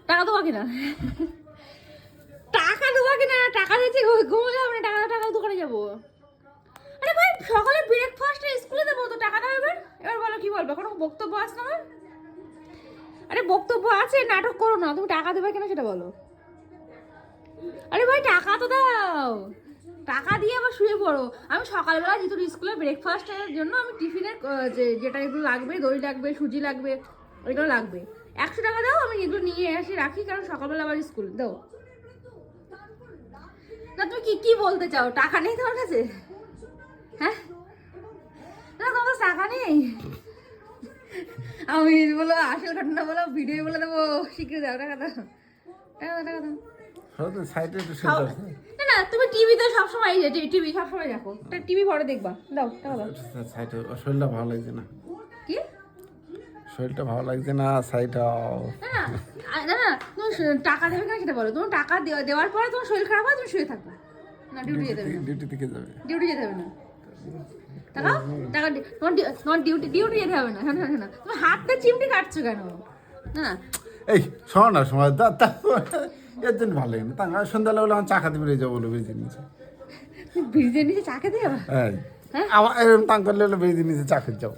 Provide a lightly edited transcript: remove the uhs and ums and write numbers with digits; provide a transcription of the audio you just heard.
টাকা দেবো কিনা, টাকা দেবো কিনা, টাকা দিচ্ছি ঘুমোলে হবে না, টাকা টাকা দোকানে যাবো। আরে ভাই সকালে ব্রেকফাস্টে স্কুলে দেবো তো, টাকা দাও এবার। এবার বলো কি বলবো, কোনো বক্তব্য আছে না আমার? আরে বক্তব্য আছে, নাটক করো না, তুমি টাকা দেবে কিনা সেটা বলো। আরে ভাই টাকা তো দাও, টাকা দিয়ে আবার শুয়ে পড়ো। আমি সকালবেলা যেহেতু স্কুলে ব্রেকফাস্টের জন্য আমি টিফিনের যেটা এগুলো লাগবে, দই লাগবে, সুজি লাগবে, ওইগুলো লাগবে, 100 টাকা দাও, আমি এগুলো নিয়ে এসে রাখি, কারণ সকালবেলা আবার স্কুল দাও। না তুমি কি কি বলতে চাও, টাকা নেই তোমার কাছে? হ্যাঁ না তোমার টাকা নেই, আমি বলো আসল ঘটনা বলো, ভিডিও বলে দেবো, শিখিয়ে দাও, টাকা দাও, টাকা দাও, টাকা দাও। না না তুমি টিভিতে সবসময় টিভি সবসময় দেখো, টিভি পরে দেখবা, দাও টাকা দাও। শরীরটা ভালো লাগছে না, কি শরীরটা ভালো লাগছে না, সাইডটা। না না না তুমি টাকা দেবে না সেটা বলো, তোমার টাকা দেওয়ার পরে তোমার শরীর খারাপ হয়, তুমি শুয়ে থাকবে না, ডিউটি যেতে হবে না, ডিউটি থেকে যাবে, ডিউটি যেতে হবে না, টাকা টাকা তোমার ডিউটি যেতে হবে না। শোনো শোনো, তুমি হাতটা চিমটি কাটছো কেন? না না এই শোনো না সময় এর জন্য ভালো লাগে না, তা সন্ধ্যাবেলা বলে আমার চা খাতে বেরিয়ে যাবো বলে বেরিয়ে নিচে, ব্রিজের নিচে চা খেতে যাবা? হ্যাঁ আমার এরকম তাঙ্ক করলে বেরিয়ে নিচে চা খেতে যাবো।